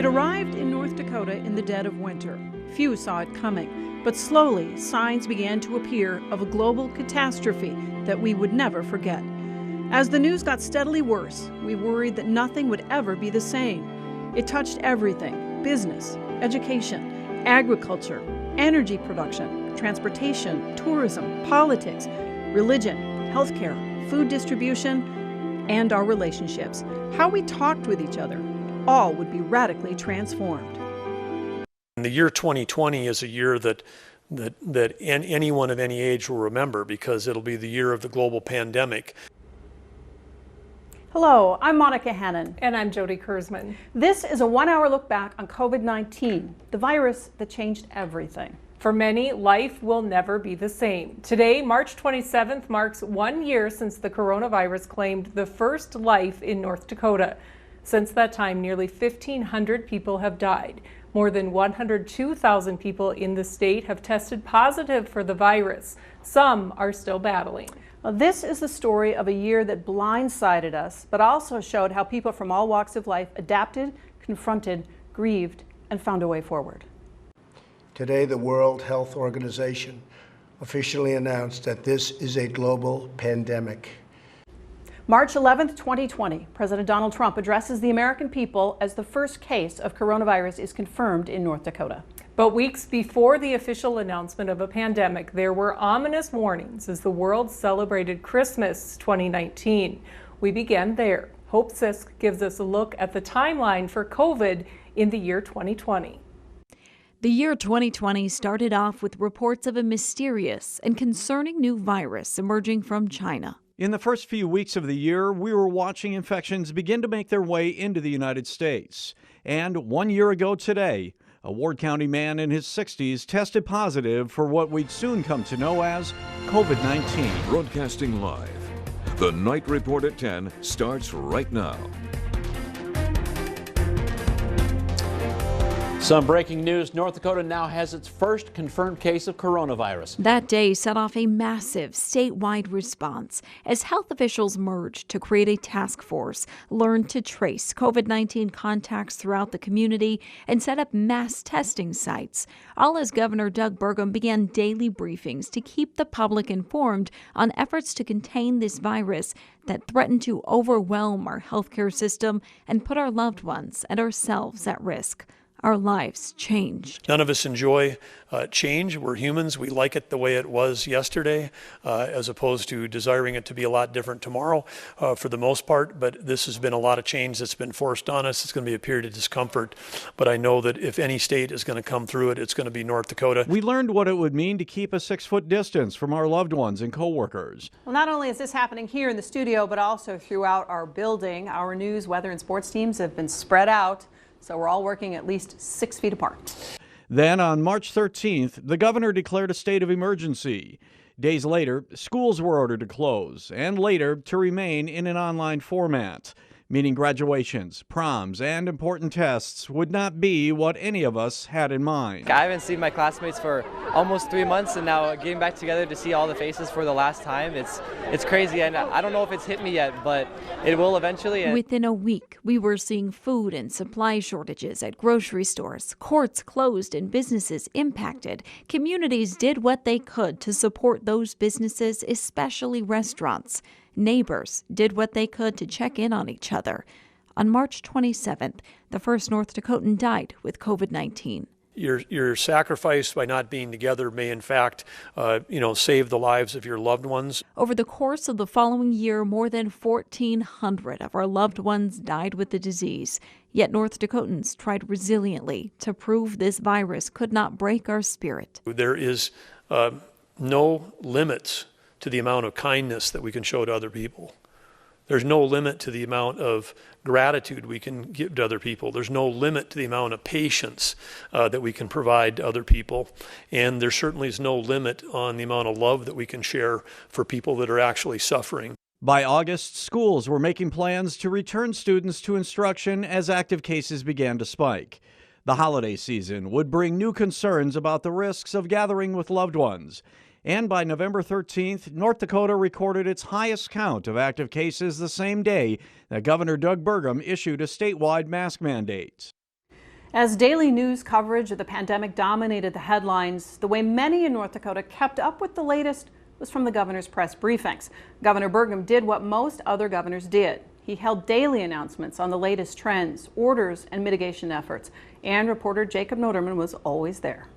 arrived in North Dakota in the dead of winter. Few saw it coming, but slowly signs began to appear of a global catastrophe that we would never forget. As the news got steadily worse, we worried that nothing would ever be the same. It touched everything: business, education, agriculture, energy production, transportation, tourism, politics, religion, healthcare, food distribution, and our relationships. How we talked with each other, all would be radically transformed. The year 2020 is a year that anyone of any age will remember, because it'll be the year of the global pandemic. Hello, I'm Monica Hannon. And I'm Jody Kurzman. This is a one-hour look back on COVID-19, the virus that changed everything. For many, life will never be the same. Today, March 27th, marks 1 year since the coronavirus claimed the first life in North Dakota. Since that time, nearly 1,500 people have died. More than 102,000 people in the state have tested positive for the virus. Some are still battling. This is the story of a year that blindsided us, but also showed how people from all walks of life adapted, confronted, grieved, and found a way forward. Today, the World Health Organization officially announced that this is a global pandemic. March 11th, 2020, President Donald Trump addresses the American people as the first case of coronavirus is confirmed in North Dakota. But weeks before the official announcement of a pandemic, there were ominous warnings as the world celebrated Christmas 2019. We began there. Hope Sisk gives us a look at the timeline for COVID in the year 2020. The year 2020 started off with reports of a mysterious and concerning new virus emerging from China. In the first few weeks of the year, we were watching infections begin to make their way into the United States. And 1 year ago today, a Ward County man in his 60s tested positive for what we'd soon come to know as COVID-19. Broadcasting live, the Night Report at 10 starts right now. Some breaking news: North Dakota now has its first confirmed case of coronavirus. That day set off a massive statewide response as health officials merged to create a task force, learned to trace COVID-19 contacts throughout the community, and set up mass testing sites, all as Governor Doug Burgum began daily briefings to keep the public informed on efforts to contain this virus that threatened to overwhelm our healthcare system and put our loved ones and ourselves at risk. Our lives changed. None of us enjoy change. We're humans. We like it the way it was yesterday, as opposed to desiring it to be a lot different tomorrow, for the most part. But this has been a lot of change that's been forced on us. It's going to be a period of discomfort. But I know that if any state is going to come through it, it's going to be North Dakota. We learned what it would mean to keep a 6-foot distance from our loved ones and coworkers. Well, not only is this happening here in the studio, but also throughout our building. Our news, weather, and sports teams have been spread out, so we're all working at least 6 feet apart. Then on March 13th, the governor declared a state of emergency. Days later, schools were ordered to close and later to remain in an online format, meaning graduations, proms, and important tests would not be what any of us had in mind. I haven't seen my classmates for almost 3 months, and now getting back together to see all the faces for the last time, it's crazy, and I don't know if it's hit me yet, but it will eventually. Within a week, we were seeing food and supply shortages at grocery stores, courts closed and businesses impacted. Communities did what they could to support those businesses, especially restaurants. Neighbors did what they could to check in on each other. On March 27th, the first North Dakotan died with COVID-19. Your sacrifice by not being together may, in fact, save the lives of your loved ones. Over the course of the following year, more than 1,400 of our loved ones died with the disease. Yet North Dakotans tried resiliently to prove this virus could not break our spirit. There is no limits to the amount of kindness that we can show to other people. There's no limit to the amount of gratitude we can give to other people. There's no limit to the amount of patience that we can provide to other people. And there certainly is no limit on the amount of love that we can share for people that are actually suffering. By August, schools were making plans to return students to instruction as active cases began to spike. The holiday season would bring new concerns about the risks of gathering with loved ones. And by November 13th, North Dakota recorded its highest count of active cases the same day that Governor Doug Burgum issued a statewide mask mandate. As daily news coverage of the pandemic dominated the headlines, the way many in North Dakota kept up with the latest was from the governor's press briefings. Governor Burgum did what most other governors did. He held daily announcements on the latest trends, orders, and mitigation efforts. And reporter Jacob Noderman was always there.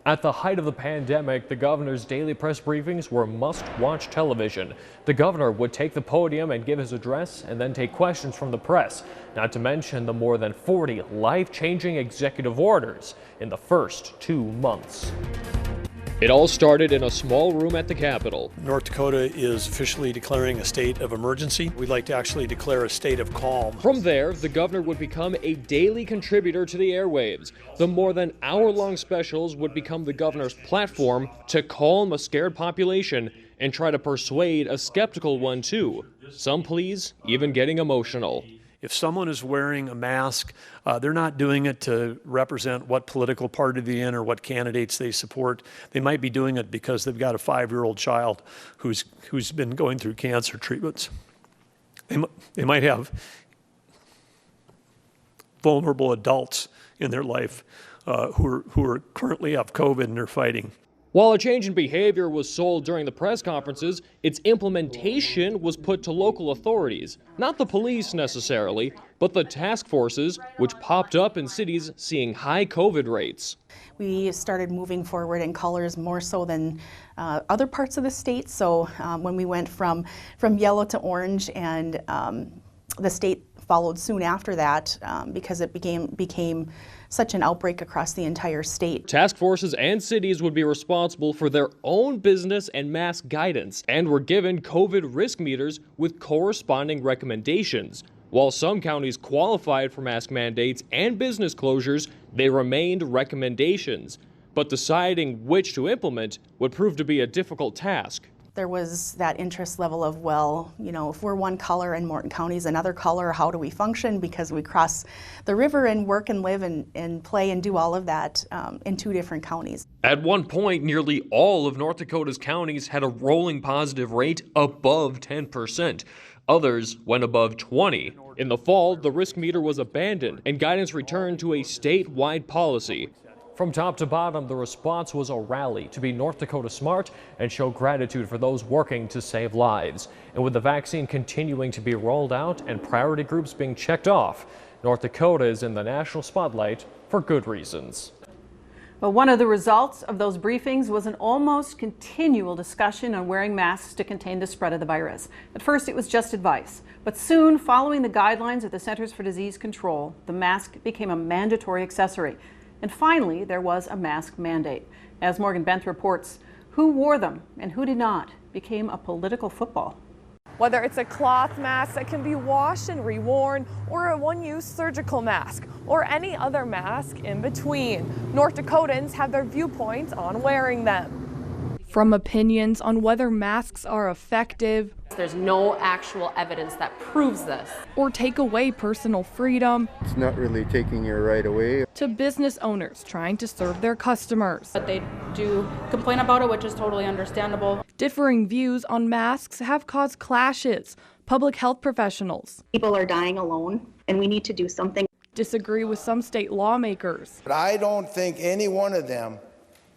At the height of the pandemic, the governor's daily press briefings were must-watch television. The governor would take the podium and give his address and then take questions from the press, not to mention the more than 40 life-changing executive orders in the first 2 months. It all started in a small room at the Capitol. North Dakota is officially declaring a state of emergency. We'd like to actually declare a state of calm. From there, the governor would become a daily contributor to the airwaves. The more than hour-long specials would become the governor's platform to calm a scared population and try to persuade a skeptical one too. Some pleas even getting emotional. If someone is wearing a mask, they're not doing it to represent what political party they're in or what candidates they support. They might be doing it because they've got a 5-year-old child who's been going through cancer treatments. They might have vulnerable adults in their life who are currently have COVID and are fighting. While a change in behavior was sold during the press conferences, its implementation was put to local authorities. Not the police necessarily, but the task forces, which popped up in cities seeing high COVID rates. We started moving forward in colors more so than other parts of the state. So when we went from yellow to orange, and the state followed soon after that because it became such an outbreak across the entire state. Task forces and cities would be responsible for their own business and mask guidance and were given COVID risk meters with corresponding recommendations. While some counties qualified for mask mandates and business closures, they remained recommendations. But deciding which to implement would prove to be a difficult task. There was that interest level of, well, you know, if we're one color and Morton County is another color, how do we function? Because we cross the river and work and live and play and do all of that in 2 different counties. At one point, nearly all of North Dakota's counties had a rolling positive rate above 10%. Others went above 20. In the fall, the risk meter was abandoned and guidance returned to a statewide policy. From top to bottom, the response was a rally to be North Dakota smart and show gratitude for those working to save lives. And with the vaccine continuing to be rolled out and priority groups being checked off, North Dakota is in the national spotlight for good reasons. Well, one of the results of those briefings was an almost continual discussion on wearing masks to contain the spread of the virus. At first, it was just advice, but soon, following the guidelines of the Centers for Disease Control, the mask became a mandatory accessory. And finally, there was a mask mandate. As Morgan Benth reports, who wore them and who did not became a political football. Whether it's a cloth mask that can be washed and reworn, or a one-use surgical mask, or any other mask in between, North Dakotans have their viewpoints on wearing them. From opinions on whether masks are effective, there's no actual evidence that proves this, or take away personal freedom, it's not really taking your right away, to business owners trying to serve their customers. But they do complain about it, which is totally understandable. Differing views on masks have caused clashes. Public health professionals, people are dying alone, and we need to do something. Disagree with some state lawmakers. But I don't think any one of them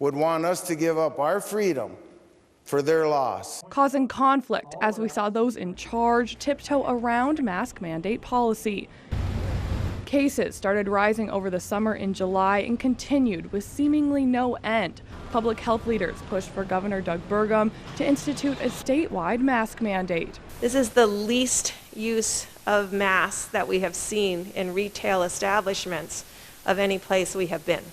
would want us to give up our freedom for their loss. Causing conflict as we saw those in charge tiptoe around mask mandate policy. Cases started rising over the summer in July and continued with seemingly no end. Public health leaders pushed for Governor Doug Burgum to institute a statewide mask mandate. This is the least use of masks that we have seen in retail establishments of any place we have been.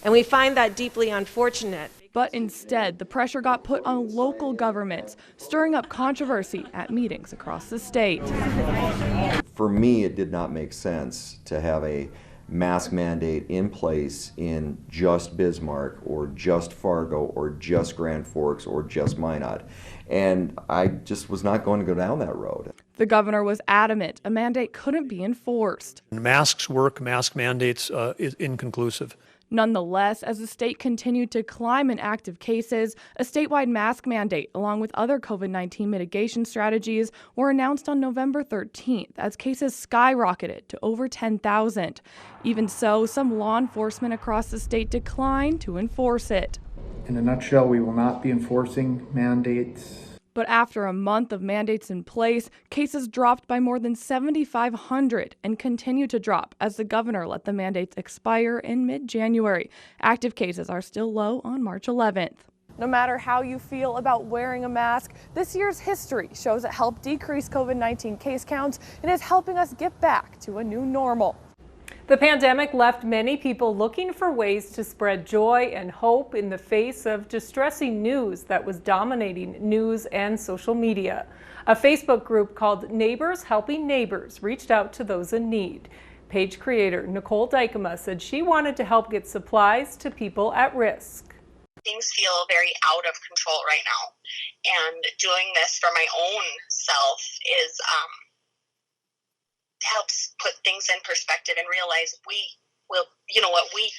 And we find that deeply unfortunate. But instead, the pressure got put on local governments, stirring up controversy at meetings across the state. For me, it did not make sense to have a mask mandate in place in just Bismarck or just Fargo or just Grand Forks or just Minot. And I just was not going to go down that road. The governor was adamant a mandate couldn't be enforced. Masks work, mask mandates is inconclusive. Nonetheless, as the state continued to climb in active cases, a statewide mask mandate, along with other COVID-19 mitigation strategies, were announced on November 13th as cases skyrocketed to over 10,000. Even so, some law enforcement across the state declined to enforce it. In a nutshell, we will not be enforcing mandates. But after a month of mandates in place, cases dropped by more than 7,500 and continue to drop as the governor let the mandates expire in mid-January. Active cases are still low on March 11th. No matter how you feel about wearing a mask, this year's history shows it helped decrease COVID-19 case counts and is helping us get back to a new normal. The pandemic left many people looking for ways to spread joy and hope in the face of distressing news that was dominating news and social media. A Facebook group called Neighbors Helping Neighbors reached out to those in need. Page creator Nicole Dykema said she wanted to help get supplies to people at risk. Things feel very out of control right now, and doing this for my own self is helps put things in perspective and realize we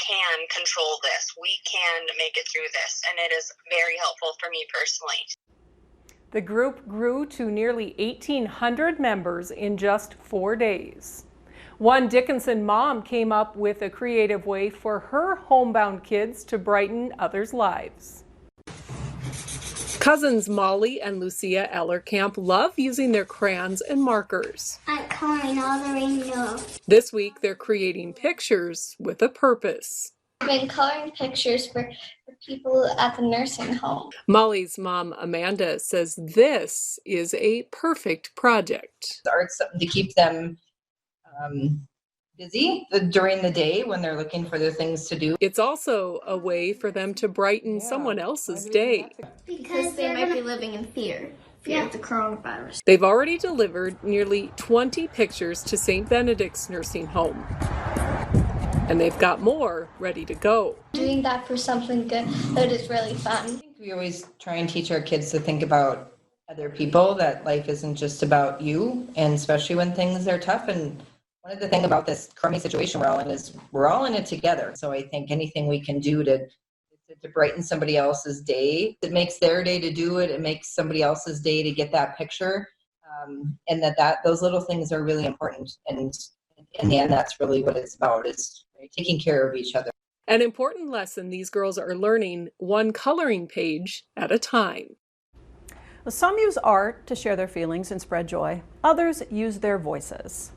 can control this. We can make it through this, and it is very helpful for me personally. The group grew to nearly 1,800 members in just 4 days. One Dickinson mom came up with a creative way for her homebound kids to brighten others' lives. Cousins Molly and Lucia Ellerkamp love using their crayons and markers. I'm coloring all the rainbows. This week they're creating pictures with a purpose. I've been coloring pictures for people at the nursing home. Molly's mom Amanda says this is a perfect project. Art's something to keep them busy during the day when they're looking for the things to do. It's also a way for them to brighten someone else's day. Because they might be living in fear of the coronavirus. They've already delivered nearly 20 pictures to St. Benedict's Nursing Home. And they've got more ready to go. Doing that for something good that is really fun. We always try and teach our kids to think about other people, that life isn't just about you, and especially when things are tough. And one of the things about this crummy situation we're all in is we're all in it together. So I think anything we can do to brighten somebody else's day, it makes their day to do it. It makes somebody else's day to get that picture. And those little things are really important. And in the end, that's really what it's about, is taking care of each other. An important lesson these girls are learning, one coloring page at a time. Some use art to share their feelings and spread joy. Others use their voices.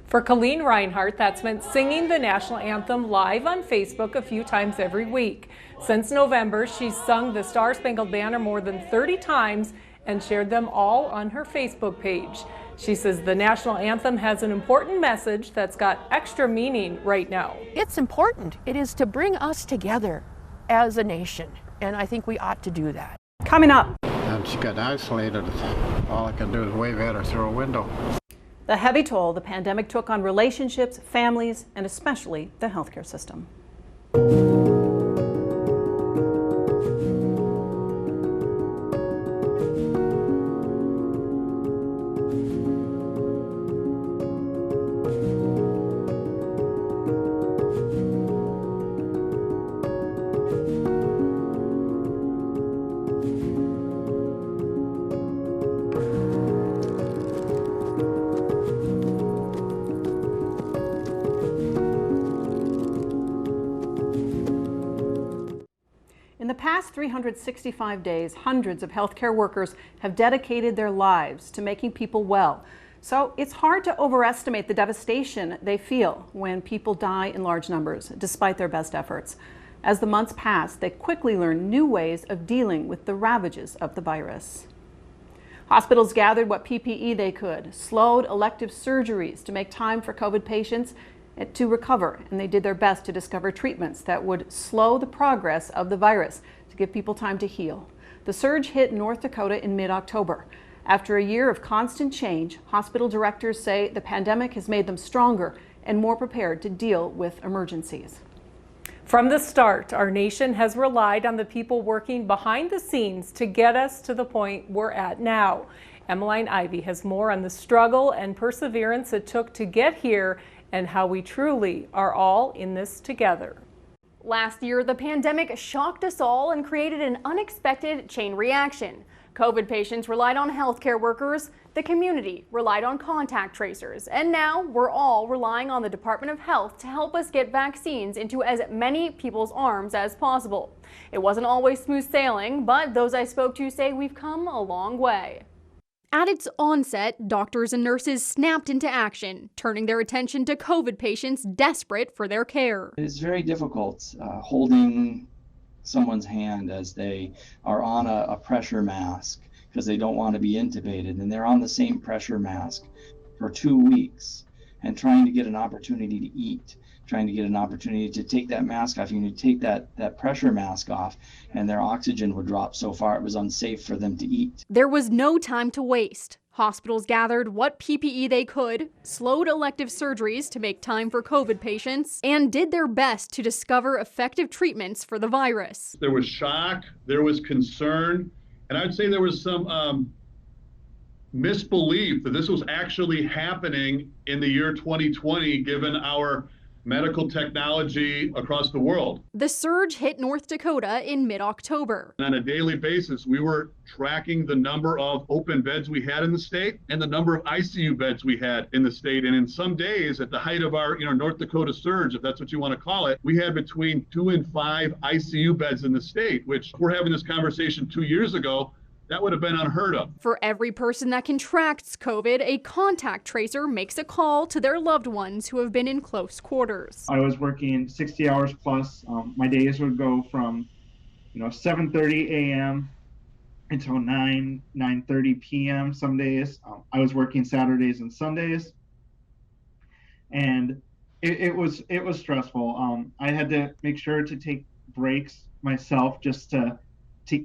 For Colleen Reinhardt, that's meant singing the national anthem live on Facebook a few times every week. Since November, she's sung the Star Spangled Banner more than 30 times and shared them all on her Facebook page. She says the national anthem has an important message that's got extra meaning right now. It's important. It is to bring us together as a nation, and I think we ought to do that. Coming up. And she got isolated. All I can do is wave at her through a window. The heavy toll the pandemic took on relationships, families, and especially the healthcare system. In the past 365 days, hundreds of healthcare workers have dedicated their lives to making people well. So it's hard to overestimate the devastation they feel when people die in large numbers, despite their best efforts. As the months pass, they quickly learn new ways of dealing with the ravages of the virus. Hospitals gathered what PPE they could, slowed elective surgeries to make time for COVID patients to recover, and they did their best to discover treatments that would slow the progress of the virus to give people time to heal. The surge hit North Dakota in mid-October. After a year of constant change, hospital directors say the pandemic has made them stronger and more prepared to deal with emergencies. From the start, our nation has relied on the people working behind the scenes to get us to the point we're at now. Emmeline Ivy has more on the struggle and perseverance it took to get here and how we truly are all in this together. Last year, the pandemic shocked us all and created an unexpected chain reaction. COVID patients relied on healthcare workers, the community relied on contact tracers, and now we're all relying on the Department of Health to help us get vaccines into as many people's arms as possible. It wasn't always smooth sailing, but those I spoke to say we've come a long way. At its onset, doctors and nurses snapped into action, turning their attention to COVID patients desperate for their care. It's very difficult holding someone's hand as they are on a pressure mask because they don't want to be intubated, and they're on the same pressure mask for 2 weeks and trying to get an opportunity to eat, trying to get an opportunity to take that mask off. You need to take that pressure mask off, and their oxygen would drop so far it was unsafe for them to eat. There was no time to waste. Hospitals gathered what PPE they could, slowed elective surgeries to make time for COVID patients, and did their best to discover effective treatments for the virus. There was shock, there was concern, and I'd say there was some misbelief that this was actually happening in the year 2020, given our medical technology across the world. The surge hit North Dakota in mid-October. On a daily basis, we were tracking the number of open beds we had in the state and the number of ICU beds we had in the state. And in some days, at the height of our North Dakota surge, if that's what you want to call it, we had between 2 and 5 ICU beds in the state, which if we're having this conversation 2 years ago, that would have been unheard of. For every person that contracts COVID, a contact tracer makes a call to their loved ones who have been in close quarters. I was working 60 hours plus. My days would go from 7:30 a.m. until 9:30 p.m. some days. I was working Saturdays and Sundays, and it was stressful. I had to make sure to take breaks myself just to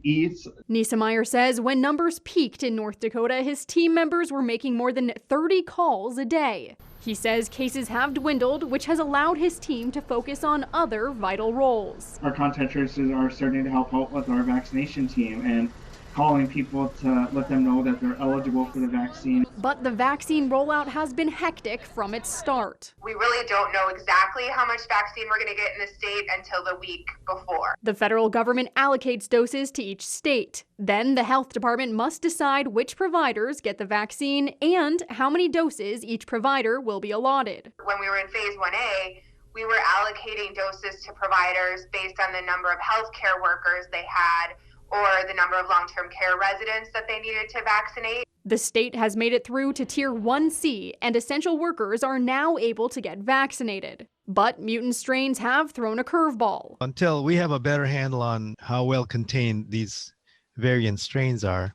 eat. Niesemeyer says when numbers peaked in North Dakota, his team members were making more than 30 calls a day. He says cases have dwindled, which has allowed his team to focus on other vital roles. Our contact tracers are starting to help out with our vaccination team and calling people to let them know that they're eligible for the vaccine. But the vaccine rollout has been hectic from its start. We really don't know exactly how much vaccine we're going to get in the state until the week before. The federal government allocates doses to each state. Then the health department must decide which providers get the vaccine and how many doses each provider will be allotted. When we were in phase 1A, we were allocating doses to providers based on the number of healthcare workers they had or the number of long-term care residents that they needed to vaccinate. The state has made it through to Tier 1C, and essential workers are now able to get vaccinated. But mutant strains have thrown a curveball. Until we have a better handle on how well contained these variant strains are,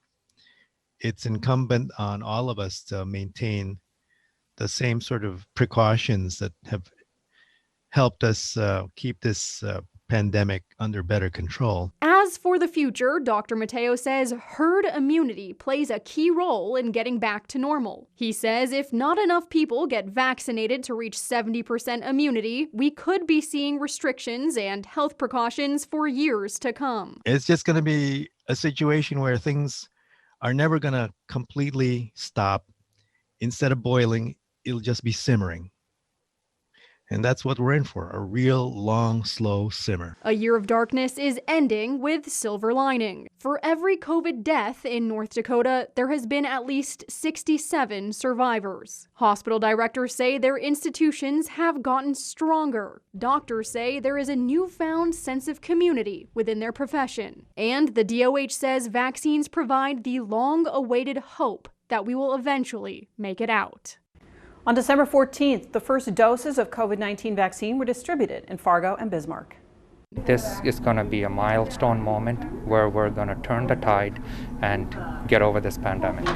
it's incumbent on all of us to maintain the same sort of precautions that have helped us keep this pandemic under better control. As for the future, Dr. Mateo says herd immunity plays a key role in getting back to normal. He says if not enough people get vaccinated to reach 70% immunity, we could be seeing restrictions and health precautions for years to come. It's just going to be a situation where things are never going to completely stop. Instead of boiling, it'll just be simmering. And that's what we're in for, a real long, slow simmer. A year of darkness is ending with silver lining. For every COVID death in North Dakota, there has been at least 67 survivors. Hospital directors say their institutions have gotten stronger. Doctors say there is a newfound sense of community within their profession. And the DOH says vaccines provide the long-awaited hope that we will eventually make it out. On December 14th, the first doses of COVID-19 vaccine were distributed in Fargo and Bismarck. This is going to be a milestone moment where we're going to turn the tide and get over this pandemic.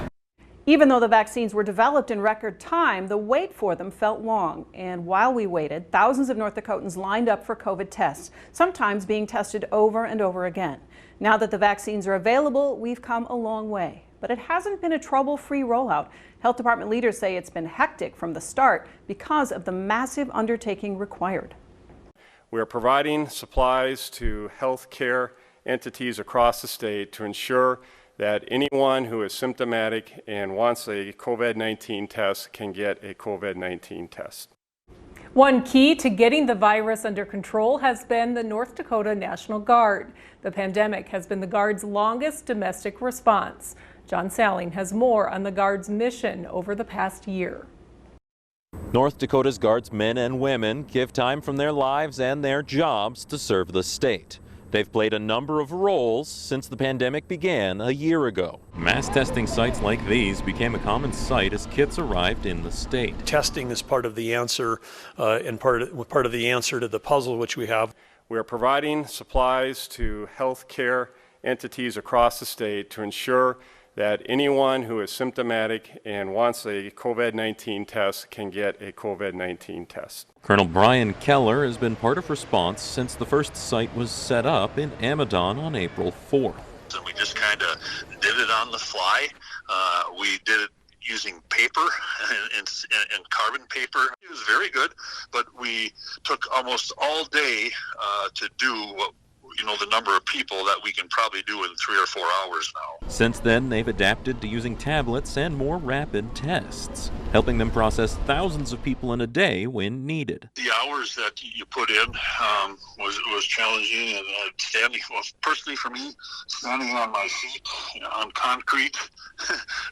Even though the vaccines were developed in record time, the wait for them felt long. And while we waited, thousands of North Dakotans lined up for COVID tests, sometimes being tested over and over again. Now that the vaccines are available, we've come a long way. But it hasn't been a trouble-free rollout. Health department leaders say it's been hectic from the start because of the massive undertaking required. We are providing supplies to healthcare entities across the state to ensure that anyone who is symptomatic and wants a COVID-19 test can get a COVID-19 test. One key to getting the virus under control has been the North Dakota National Guard. The pandemic has been the Guard's longest domestic response. John Salling has more on the Guard's mission over the past year. North Dakota's Guards men and women give time from their lives and their jobs to serve the state. They've played a number of roles since the pandemic began a year ago. Mass testing sites like these became a common sight as kits arrived in the state. Testing is part of the answer and part of the answer to the puzzle which we have. We are providing supplies to health care entities across the state to ensure that anyone who is symptomatic and wants a COVID-19 test can get a COVID-19 test. Colonel Brian Keller has been part of response since the first site was set up in Amadon on April 4th. And we just kind of did it on the fly. We did it using paper and carbon paper. It was very good, but we took almost all day to do what, the number of people that we can probably do in 3 or 4 hours now. Since then, they've adapted to using tablets and more rapid tests, helping them process thousands of people in a day when needed. The hours that you put in was challenging, and standing, well, personally for me, standing on my feet on concrete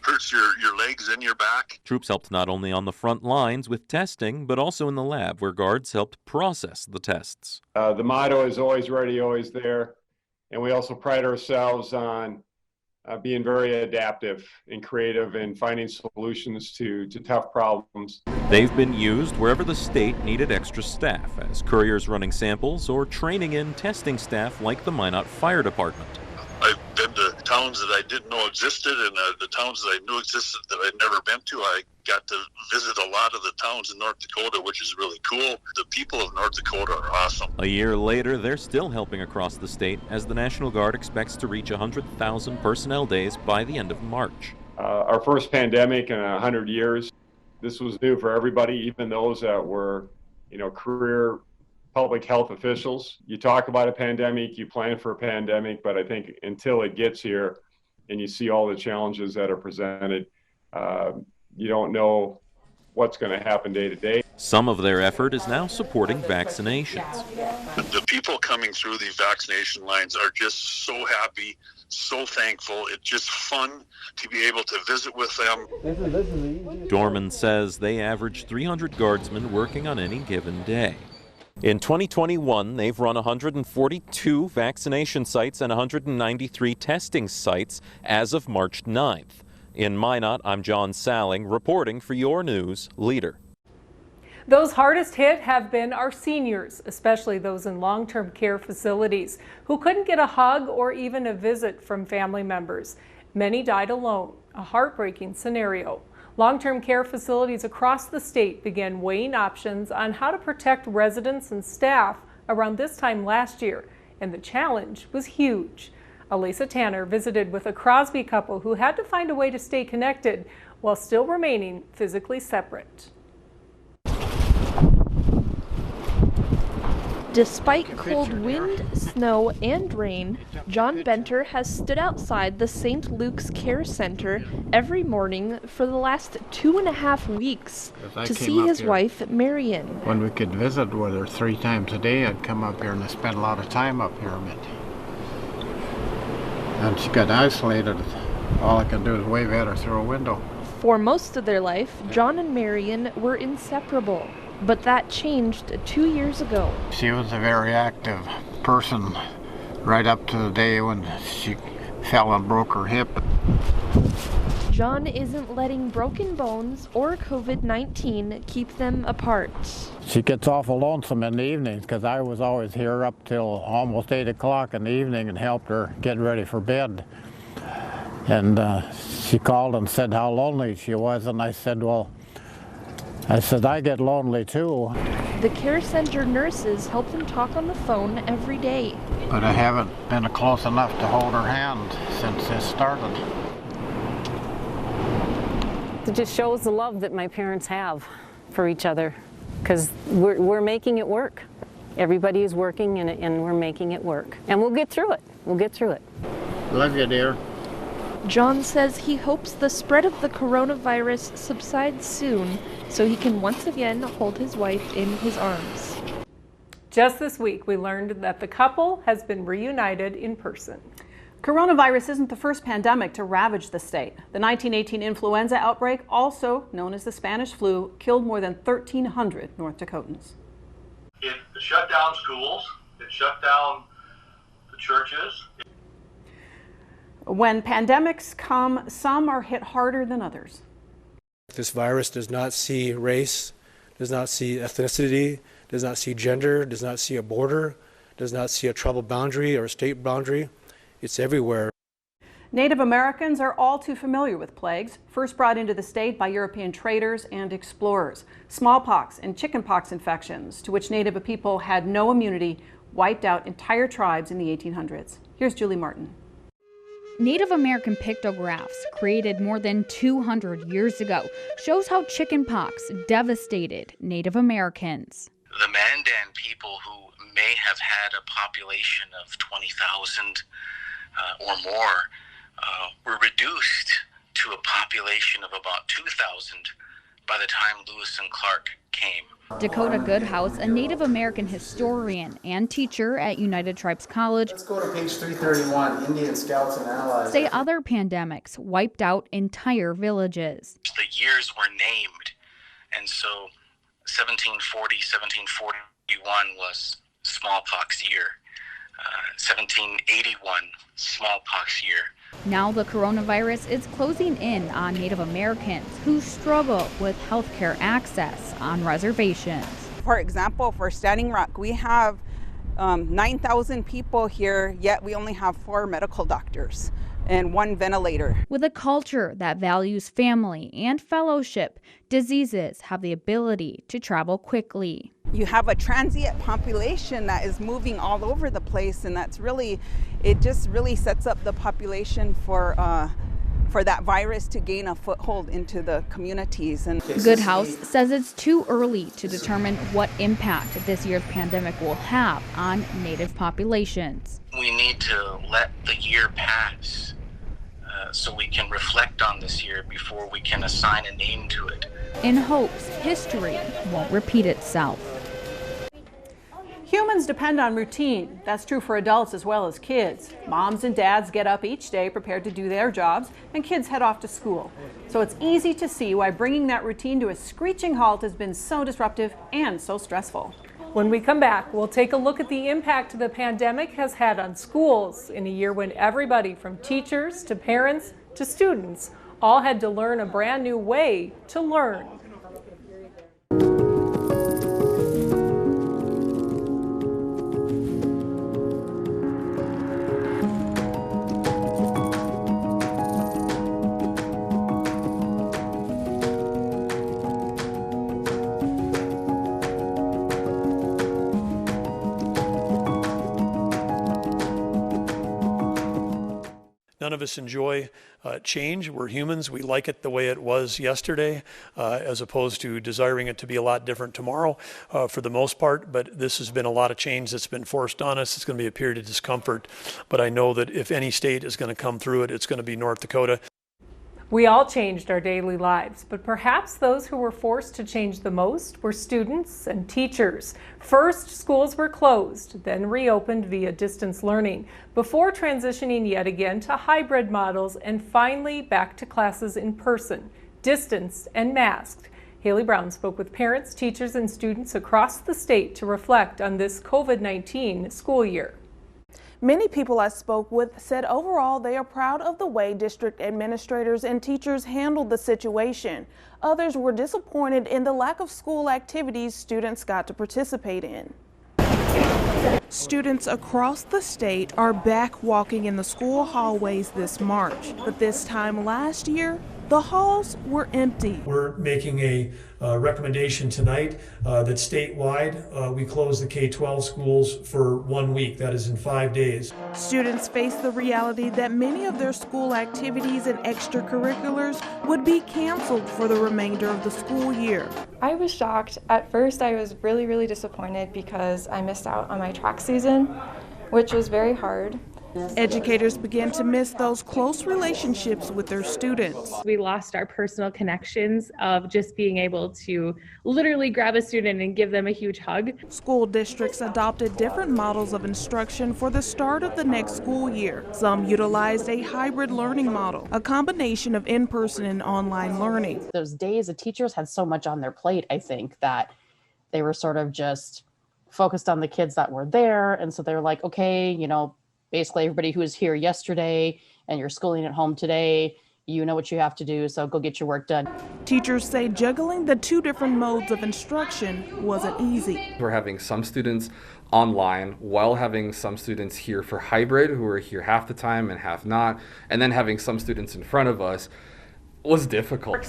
hurts your legs and your back. Troops helped not only on the front lines with testing, but also in the lab where guards helped process the tests. The motto is always ready, always there. And we also pride ourselves on being very adaptive and creative in finding solutions to tough problems. They've been used wherever the state needed extra staff, as couriers running samples or training in testing staff like the Minot Fire Department. I've been to towns that I didn't know existed, and the towns that I knew existed that I'd never been to. I got to visit a lot of the towns in North Dakota, which is really cool. The people of North Dakota are awesome. A year later, they're still helping across the state as the National Guard expects to reach 100,000 personnel days by the end of March. Our first pandemic in 100 years. This was new for everybody, even those that were, career public health officials. You talk about a pandemic, you plan for a pandemic, but I think until it gets here and you see all the challenges that are presented, you don't know what's going to happen day to day. Some of their effort is now supporting vaccinations. The people coming through these vaccination lines are just so happy, so thankful. It's just fun to be able to visit with them. Dorman says they average 300 guardsmen working on any given day. In 2021, they've run 142 vaccination sites and 193 testing sites as of March 9th. In Minot, I'm John Salling, reporting for your news leader. Those hardest hit have been our seniors, especially those in long-term care facilities, who couldn't get a hug or even a visit from family members. Many died alone, a heartbreaking scenario. Long-term care facilities across the state began weighing options on how to protect residents and staff around this time last year, and the challenge was huge. Elisa Tanner visited with a Crosby couple who had to find a way to stay connected while still remaining physically separate. Despite cold wind, snow, and rain, John Benter has stood outside the St. Luke's Care Center every morning for the last 2.5 weeks to see his wife, Marion. When we could visit with her 3 times a day, I'd come up here and I spent a lot of time up here. And she got isolated. All I could do is wave at her through a window. For most of their life, John and Marion were inseparable. But that changed 2 years ago. She was a very active person right up to the day when she fell and broke her hip. John isn't letting broken bones or COVID-19 keep them apart. She gets awful lonesome in the evenings because I was always here up till almost 8 o'clock in the evening and helped her get ready for bed. And she called and said how lonely she was, and I said, well, I get lonely too. The care center nurses help them talk on the phone every day. But I haven't been close enough to hold her hand since this started. It just shows the love that my parents have for each other, because we're making it work. Everybody is working and we're making it work. And we'll get through it. We'll get through it. Love you, dear. John says he hopes the spread of the coronavirus subsides soon so he can once again hold his wife in his arms. Just this week, we learned that the couple has been reunited in person. Coronavirus isn't the first pandemic to ravage the state. The 1918 influenza outbreak, also known as the Spanish flu, killed more than 1,300 North Dakotans. It shut down schools, it shut down the churches. When pandemics come, some are hit harder than others. This virus does not see race, does not see ethnicity, does not see gender, does not see a border, does not see a tribal boundary or a state boundary. It's everywhere. Native Americans are all too familiar with plagues, first brought into the state by European traders and explorers. Smallpox and chickenpox infections, to which Native people had no immunity, wiped out entire tribes in the 1800s. Here's Julie Martin. Native American pictographs, created more than 200 years ago, shows how chickenpox devastated Native Americans. The Mandan people, who may have had a population of 20,000 or more, were reduced to a population of about 2,000 by the time Lewis and Clark came. Dakota Goodhouse, a Native American historian and teacher at United Tribes College, let's go to page 331, Indian Scouts and Allies. Say other pandemics wiped out entire villages. The years were named, and so 1740, 1741 was smallpox year. 1781, smallpox year. Now the coronavirus is closing in on Native Americans who struggle with healthcare access on reservations. For example, for Standing Rock, we have 9,000 people here, yet we only have 4 medical doctors and 1 ventilator. With a culture that values family and fellowship, diseases have the ability to travel quickly. You have a transient population that is moving all over the place, and that's really, it just really sets up the population for that virus to gain a foothold into the communities. And Goodhouse says it's too early to determine what impact this year's pandemic will have on Native populations. We need to let the year pass so we can reflect on this year before we can assign a name to it. In hopes history won't repeat itself. Humans depend on routine. That's true for adults as well as kids. Moms and dads get up each day prepared to do their jobs, and kids head off to school. So it's easy to see why bringing that routine to a screeching halt has been so disruptive and so stressful. When we come back, we'll take a look at the impact the pandemic has had on schools in a year when everybody from teachers to parents to students all had to learn a brand new way to learn. None of us enjoy change. We're humans. We like it the way it was yesterday, as opposed to desiring it to be a lot different tomorrow for the most part. But this has been a lot of change that's been forced on us. It's going to be a period of discomfort. But I know that if any state is going to come through it, it's going to be North Dakota. We all changed our daily lives, but perhaps those who were forced to change the most were students and teachers. First, schools were closed, then reopened via distance learning, before transitioning yet again to hybrid models and finally back to classes in person, distanced and masked. Haley Brown spoke with parents, teachers, and students across the state to reflect on this COVID-19 school year. Many people I spoke with said overall they are proud of the way district administrators and teachers handled the situation. Others were disappointed in the lack of school activities students got to participate in. Students across the state are back walking in the school hallways this March, but this time last year, the halls were empty. We're making a recommendation tonight that statewide we close the K-12 schools for 1 week. That is in 5 days. Students face the reality that many of their school activities and extracurriculars would be canceled for the remainder of the school year. I was shocked. At first, I was really disappointed because I missed out on my track season, which was very hard. Educators began to miss those close relationships with their students. We lost our personal connections of just being able to literally grab a student and give them a huge hug. School districts adopted different models of instruction for the start of the next school year. Some utilized a hybrid learning model, a combination of in-person and online learning. Those days, the teachers had so much on their plate, I think, that they were sort of just focused on the kids that were there. And so they were like, okay, you know, basically everybody who was here yesterday and you're schooling at home today, you know what you have to do, so go get your work done. Teachers say juggling the two different modes of instruction wasn't easy. We're having some students online while having some students here for hybrid who are here half the time and half not, and then having some students in front of us was difficult.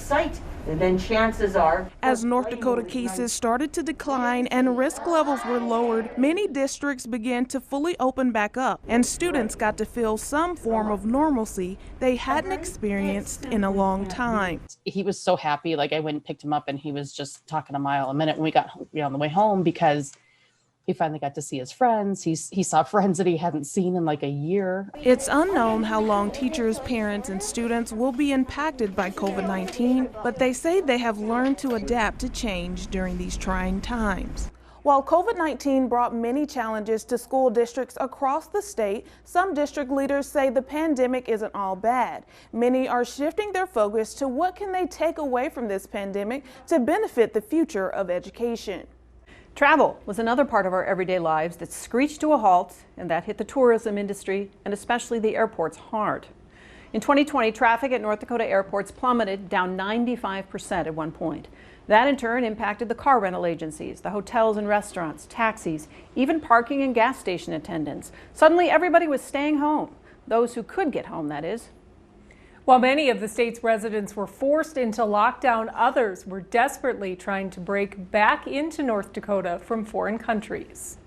And then chances are, as North Dakota cases started to decline and risk levels were lowered, many districts began to fully open back up, and students got to feel some form of normalcy they hadn't experienced in a long time. He was so happy. Like, I went and picked him up and he was just talking a mile a minute when we got on the way home, because he finally got to see his friends. He saw friends that he hadn't seen in like a year. It's unknown how long teachers, parents, and students will be impacted by COVID-19, but they say they have learned to adapt to change during these trying times. While COVID-19 brought many challenges to school districts across the state, some district leaders say the pandemic isn't all bad. Many are shifting their focus to what can they take away from this pandemic to benefit the future of education. Travel was another part of our everyday lives that screeched to a halt, and that hit the tourism industry and especially the airports hard. In 2020, traffic at North Dakota airports plummeted, down 95% at one point. That in turn impacted the car rental agencies, the hotels and restaurants, taxis, even parking and gas station attendants. Suddenly everybody was staying home. Those who could get home, that is. While many of the state's residents were forced into lockdown, others were desperately trying to break back into North Dakota from foreign countries.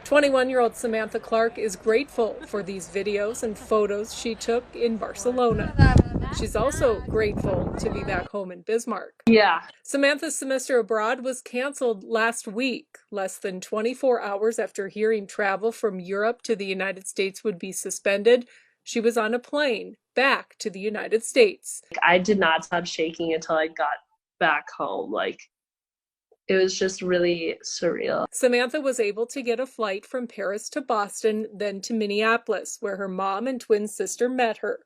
21-year-old Samantha Clark is grateful for these videos and photos she took in Barcelona. She's also grateful to be back home in Bismarck. Yeah. Samantha's semester abroad was canceled last week, less than 24 hours after hearing travel from Europe to the United States would be suspended. She was on a plane back to the United States. I did not stop shaking until I got back home. It was just really surreal. Samantha was able to get a flight from Paris to Boston, then to Minneapolis, where her mom and twin sister met her.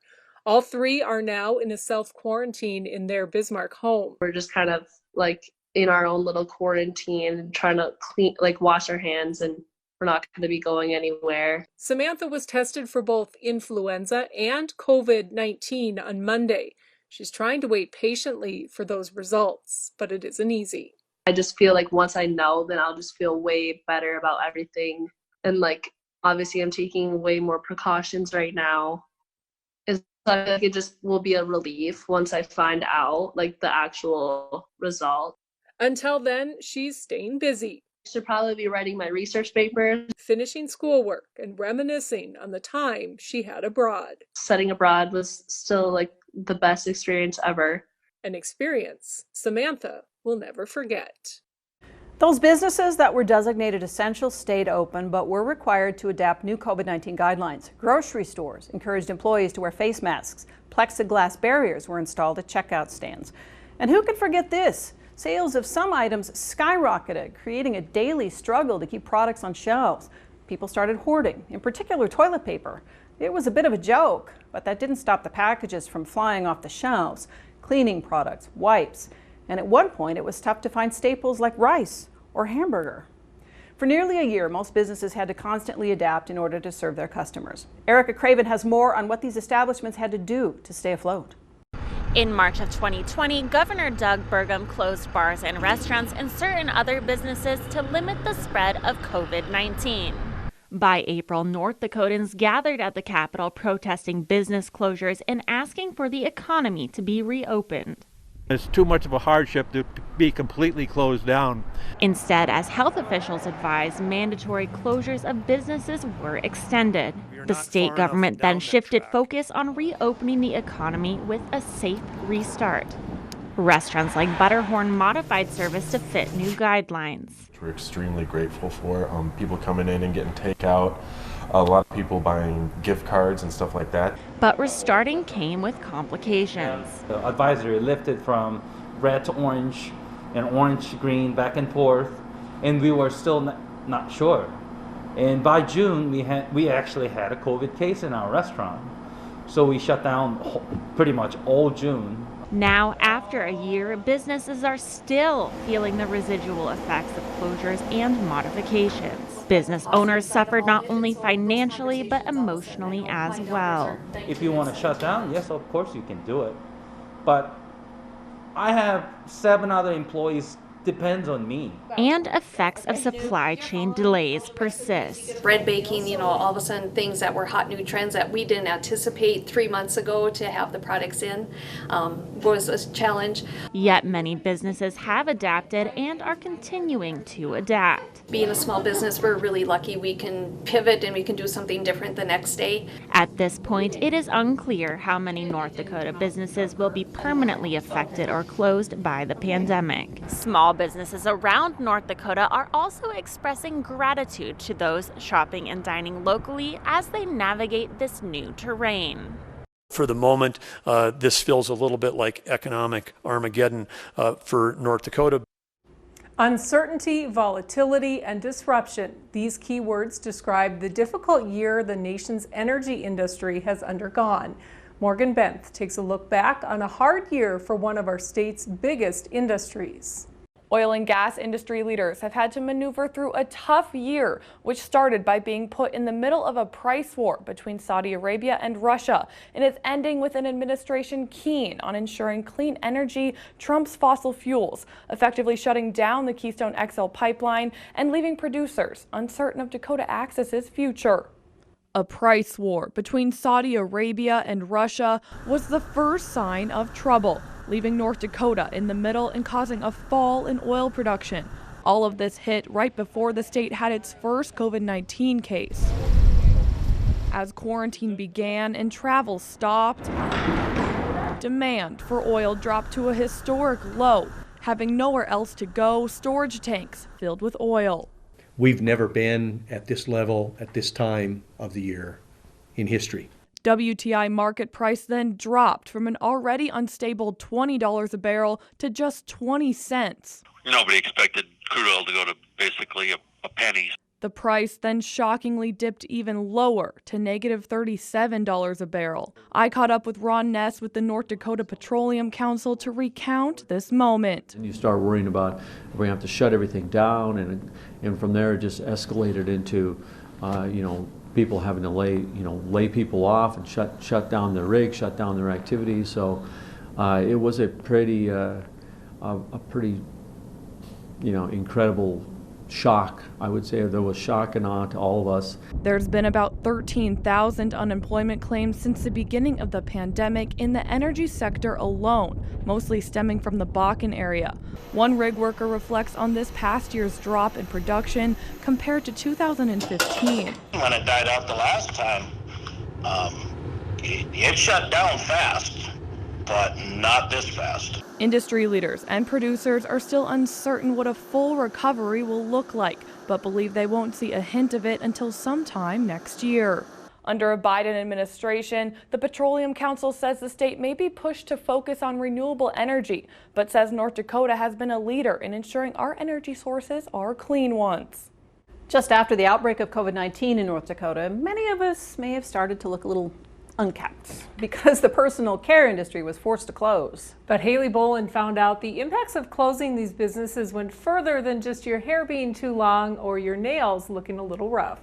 All three are now in a self-quarantine in their Bismarck home. We're just kind of in our own little quarantine, trying to wash our hands, and we're not going to be going anywhere. Samantha was tested for both influenza and COVID-19 on Monday. She's trying to wait patiently for those results, but it isn't easy. I just feel like once I know, then I'll just feel way better about everything. And obviously I'm taking way more precautions right now. I feel like it just will be a relief once I find out the actual result. Until then, she's staying busy. Should probably be writing my research papers, finishing schoolwork, and reminiscing on the time she had abroad. Studying abroad was still the best experience ever. An experience Samantha will never forget. Those businesses that were designated essential stayed open, but were required to adapt new COVID-19 guidelines. Grocery stores encouraged employees to wear face masks. Plexiglass barriers were installed at checkout stands. And who could forget this? Sales of some items skyrocketed, creating a daily struggle to keep products on shelves. People started hoarding, in particular toilet paper. It was a bit of a joke, but that didn't stop the packages from flying off the shelves. Cleaning products, wipes, and at one point it was tough to find staples like rice or hamburger. For nearly a year, most businesses had to constantly adapt in order to serve their customers. Erica Craven has more on what these establishments had to do to stay afloat. In March of 2020, Governor Doug Burgum closed bars and restaurants and certain other businesses to limit the spread of COVID-19. By April, North Dakotans gathered at the Capitol protesting business closures and asking for the economy to be reopened. It's too much of a hardship to be completely closed down. Instead, as health officials advised, mandatory closures of businesses were extended. The state government then shifted focus on reopening the economy with a safe restart. Restaurants like Butterhorn modified service to fit new guidelines. We're extremely grateful for people coming in and getting takeout. a lot of people buying gift cards and stuff like that. But restarting came with complications. The advisory lifted from red to orange and orange to green back and forth, and we were still not sure. And by June, we actually had a COVID case in our restaurant. So we shut down pretty much all June. Now, after a year, businesses are still feeling the residual effects of closures and modifications. Business owners suffered not only financially, but emotionally as well. If you want to shut down, yes, of course you can do it. But I have 7 other employees depends on me. And effects of supply chain delays persist. Bread baking, all of a sudden things that were hot new trends that we didn't anticipate 3 months ago to have the products in was a challenge. Yet many businesses have adapted and are continuing to adapt. Being a small business, we're really lucky we can pivot and we can do something different the next day. At this point, it is unclear how many North Dakota businesses will be permanently affected or closed by the pandemic. Small businesses around North Dakota are also expressing gratitude to those shopping and dining locally as they navigate this new terrain. For the moment, this feels a little bit like economic Armageddon for North Dakota. Uncertainty, volatility, and disruption. These keywords describe the difficult year the nation's energy industry has undergone. Morgan Benth takes a look back on a hard year for one of our state's biggest industries. Oil and gas industry leaders have had to maneuver through a tough year, which started by being put in the middle of a price war between Saudi Arabia and Russia, and is ending with an administration keen on ensuring clean energy trumps fossil fuels, effectively shutting down the Keystone XL pipeline and leaving producers uncertain of Dakota Access's future. A price war between Saudi Arabia and Russia was the first sign of trouble, leaving North Dakota in the middle and causing a fall in oil production. All of this hit right before the state had its first COVID-19 case. As quarantine began and travel stopped, demand for oil dropped to a historic low, having nowhere else to go, storage tanks filled with oil. We've never been at this level at this time of the year in history. WTI market price then dropped from an already unstable $20 a barrel to just 20 cents. Nobody expected crude oil to go to basically a penny. The price then shockingly dipped even lower to negative $37 a barrel. I caught up with Ron Ness with the North Dakota Petroleum Council to recount this moment. And you start worrying about if we have to shut everything down, and from there it just escalated into, people having to lay people off and shut down their rigs, shut down their activities. So it was a pretty incredible shock. I would say there was shock and awe to all of us. There's been about 13,000 unemployment claims since the beginning of the pandemic in the energy sector alone, mostly stemming from the Bakken area. One rig worker reflects on this past year's drop in production compared to 2015. When it died out the last time, it shut down fast, but not this fast. Industry leaders and producers are still uncertain what a full recovery will look like, but believe they won't see a hint of it until sometime next year. Under a Biden administration, the Petroleum Council says the state may be pushed to focus on renewable energy, but says North Dakota has been a leader in ensuring our energy sources are clean ones. Just after the outbreak of COVID-19 in North Dakota, many of us may have started to look a little unkept because the personal care industry was forced to close. But Haley Bolin found out the impacts of closing these businesses went further than just your hair being too long or your nails looking a little rough.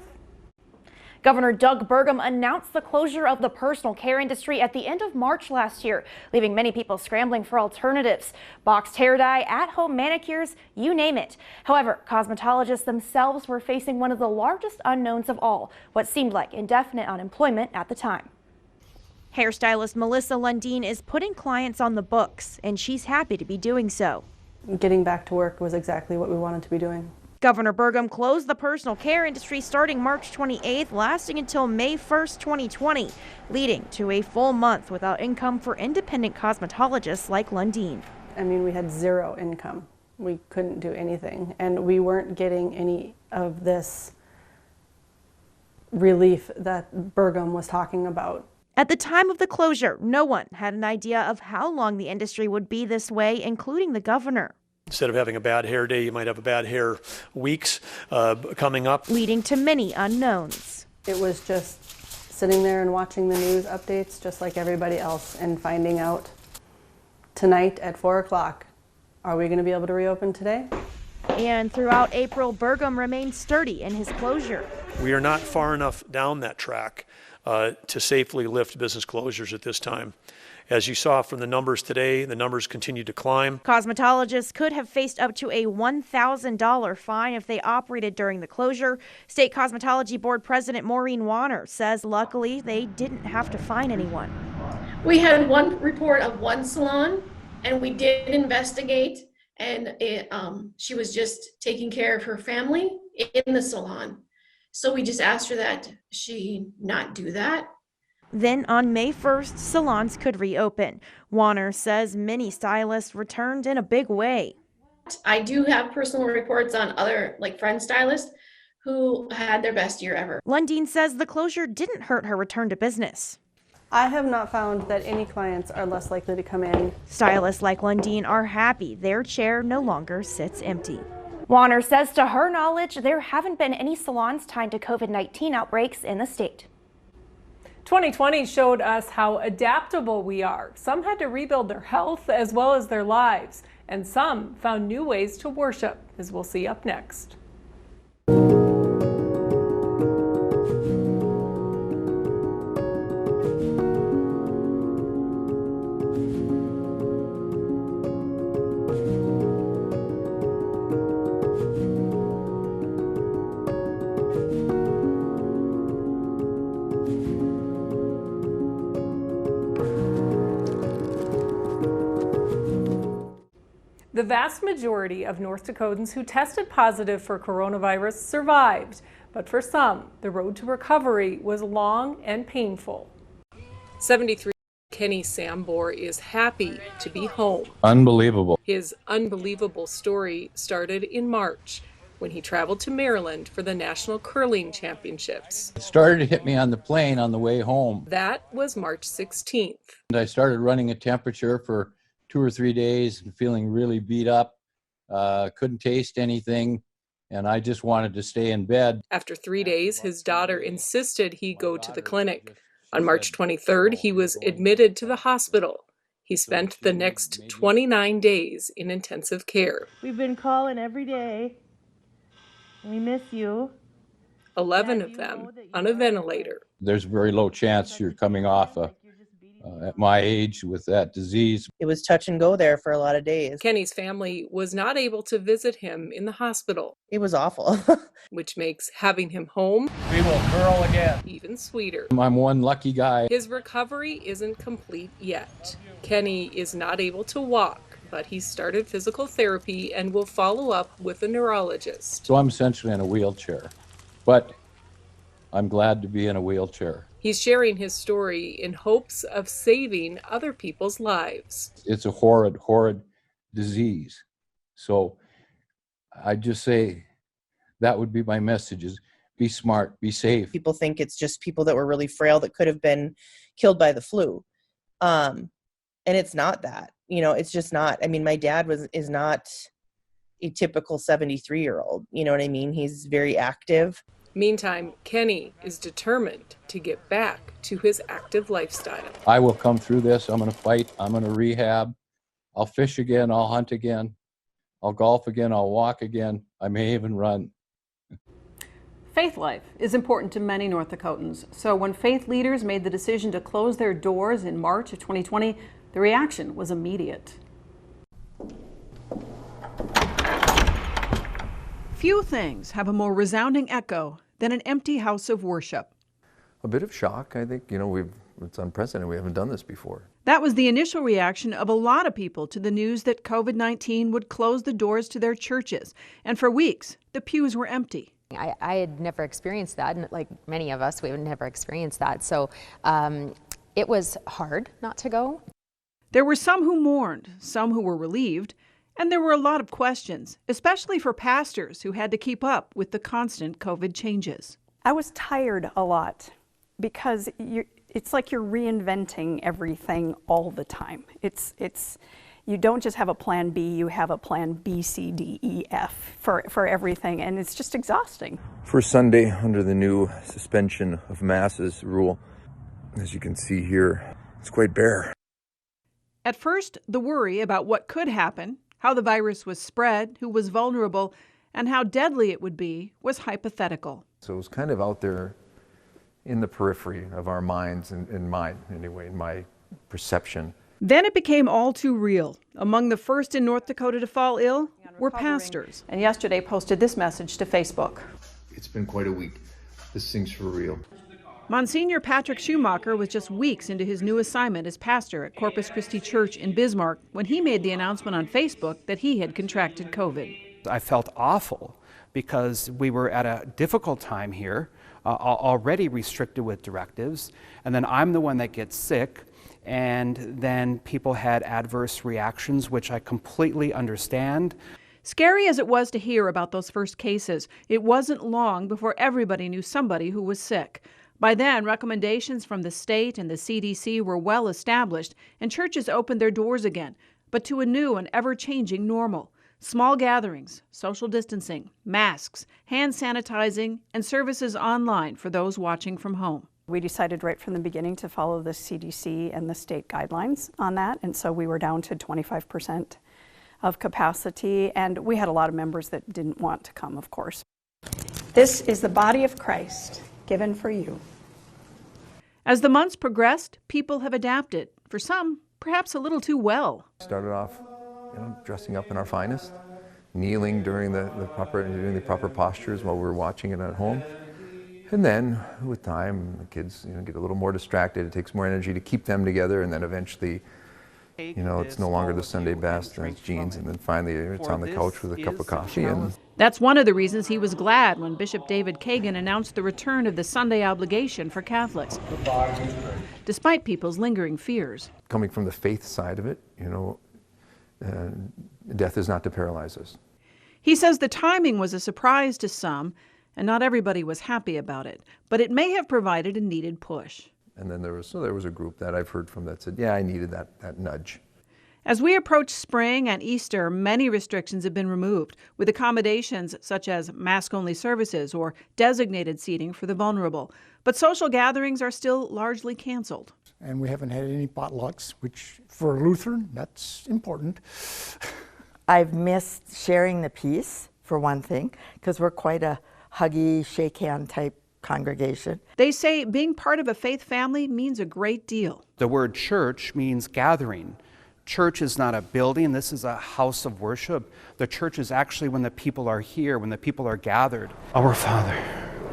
Governor Doug Burgum announced the closure of the personal care industry at the end of March last year, leaving many people scrambling for alternatives. Boxed hair dye, at-home manicures, you name it. However, cosmetologists themselves were facing one of the largest unknowns of all, what seemed like indefinite unemployment at the time. Hairstylist Melissa Lundeen is putting clients on the books, and she's happy to be doing so. Getting back to work was exactly what we wanted to be doing. Governor Burgum closed the personal care industry starting March 28th, lasting until May 1st, 2020, leading to a full month without income for independent cosmetologists like Lundeen. I mean, we had zero income. We couldn't do anything, and we weren't getting any of this relief that Burgum was talking about. At the time of the closure, no one had an idea of how long the industry would be this way, including the governor. Instead of having a bad hair day, you might have a bad hair weeks coming up. Leading to many unknowns. It was just sitting there and watching the news updates just like everybody else and finding out tonight at 4 o'clock, are we going to be able to reopen today? And throughout April, Burgum remained sturdy in his closure. We are not far enough down that track to safely lift business closures at this time. As you saw from the numbers today, the numbers continue to climb. Cosmetologists could have faced up to a $1,000 fine if they operated during the closure. State Cosmetology Board President Maureen Warner says luckily they didn't have to fine anyone. We had one report of one salon, and we did investigate, and she was just taking care of her family in the salon. So we just asked her that she not do that. Then on May 1st, salons could reopen. Warner says many stylists returned in a big way. I do have personal reports on other friend stylists who had their best year ever. Lundeen says the closure didn't hurt her return to business. I have not found that any clients are less likely to come in. Stylists like Lundeen are happy their chair no longer sits empty. Warner says to her knowledge, there haven't been any salons tied to COVID-19 outbreaks in the state. 2020 showed us how adaptable we are. Some had to rebuild their health as well as their lives, and some found new ways to worship, as we'll see up next. The vast majority of North Dakotans who tested positive for coronavirus survived, but for some, the road to recovery was long and painful. 73 Kenny Sambor is happy to be home. Unbelievable. His unbelievable story started in March when he traveled to Maryland for the National Curling Championships. It started to hit me on the plane on the way home. That was March 16th. And I started running a temperature for 2 or 3 days and feeling really beat up, couldn't taste anything, and I just wanted to stay in bed. After 3 days, his daughter insisted he go to the clinic. On March 23rd, he was admitted to the hospital. He spent the next 29 days in intensive care. We've been calling every day. We miss you. 11 of them on a ventilator. There's a very low chance you're coming off at my age with that disease. It was touch and go there for a lot of days. Kenny's family was not able to visit him in the hospital. It was awful. Which makes having him home We will curl again. even sweeter. I'm one lucky guy. His recovery isn't complete yet. Kenny is not able to walk, but he started physical therapy and will follow up with a neurologist. So I'm essentially in a wheelchair, but I'm glad to be in a wheelchair. He's sharing his story in hopes of saving other people's lives. It's a horrid, horrid disease. So I just say that would be my message is be smart, be safe. People think it's just people that were really frail that could have been killed by the flu. And it's not that, it's just not. I mean, my dad is not a typical 73-year-old. You know what I mean? He's very active. Meantime, Kenny is determined to get back to his active lifestyle. I will come through this. I'm going to fight. I'm going to rehab. I'll fish again. I'll hunt again. I'll golf again. I'll walk again. I may even run. Faith life is important to many North Dakotans. So when faith leaders made the decision to close their doors in March of 2020, the reaction was immediate. Few things have a more resounding echo than an empty house of worship. A bit of shock, I think. It's unprecedented. We haven't done this before. That was the initial reaction of a lot of people to the news that COVID-19 would close the doors to their churches. And for weeks, the pews were empty. I had never experienced that, and like many of us, we had never experienced that. So it was hard not to go. There were some who mourned, some who were relieved, and there were a lot of questions, especially for pastors who had to keep up with the constant COVID changes. I was tired a lot because it's like you're reinventing everything all the time. You don't just have a plan B, you have a plan B, C, D, E, F for everything, and it's just exhausting. For Sunday, under the new suspension of masses rule, as you can see here, it's quite bare. At first, the worry about what could happen, how the virus was spread, who was vulnerable, and how deadly it would be was hypothetical. So it was kind of out there in the periphery of our minds, in my perception. Then it became all too real. Among the first in North Dakota to fall ill were pastors. And yesterday posted this message to Facebook. It's been quite a week. This thing's for real. Monsignor Patrick Schumacher was just weeks into his new assignment as pastor at Corpus Christi Church in Bismarck when he made the announcement on Facebook that he had contracted COVID. I felt awful because we were at a difficult time here, already restricted with directives, and then I'm the one that gets sick. And then people had adverse reactions, which I completely understand. Scary as it was to hear about those first cases, it wasn't long before everybody knew somebody who was sick. By then, recommendations from the state and the CDC were well established, and churches opened their doors again, but to a new and ever-changing normal. Small gatherings, social distancing, masks, hand sanitizing, and services online for those watching from home. We decided right from the beginning to follow the CDC and the state guidelines on that, and so we were down to 25% of capacity, and we had a lot of members that didn't want to come, of course. This is the body of Christ given for you. As the months progressed, people have adapted. For some, perhaps a little too well. Started off, dressing up in our finest, kneeling during the proper postures while we were watching it at home. And then, with time, the kids get a little more distracted. It takes more energy to keep them together, and then eventually, it's no longer the Sunday best, and it's jeans, and then finally it's on the couch with a cup of coffee. And that's one of the reasons he was glad when Bishop David Kagan announced the return of the Sunday obligation for Catholics, despite people's lingering fears. Coming from the faith side of it, death is not to paralyze us. He says the timing was a surprise to some, and not everybody was happy about it, but it may have provided a needed push. And then there was a group that I've heard from that said, yeah, I needed that nudge. As we approach spring and Easter, many restrictions have been removed, with accommodations such as mask-only services or designated seating for the vulnerable. But social gatherings are still largely canceled. And we haven't had any potlucks, which for a Lutheran, that's important. I've missed sharing the peace, for one thing, because we're quite a huggy, shake hand type congregation. They say being part of a faith family means a great deal. The word church means gathering. Church is not a building, this is a house of worship. The church is actually when the people are here, when the people are gathered. Our Father,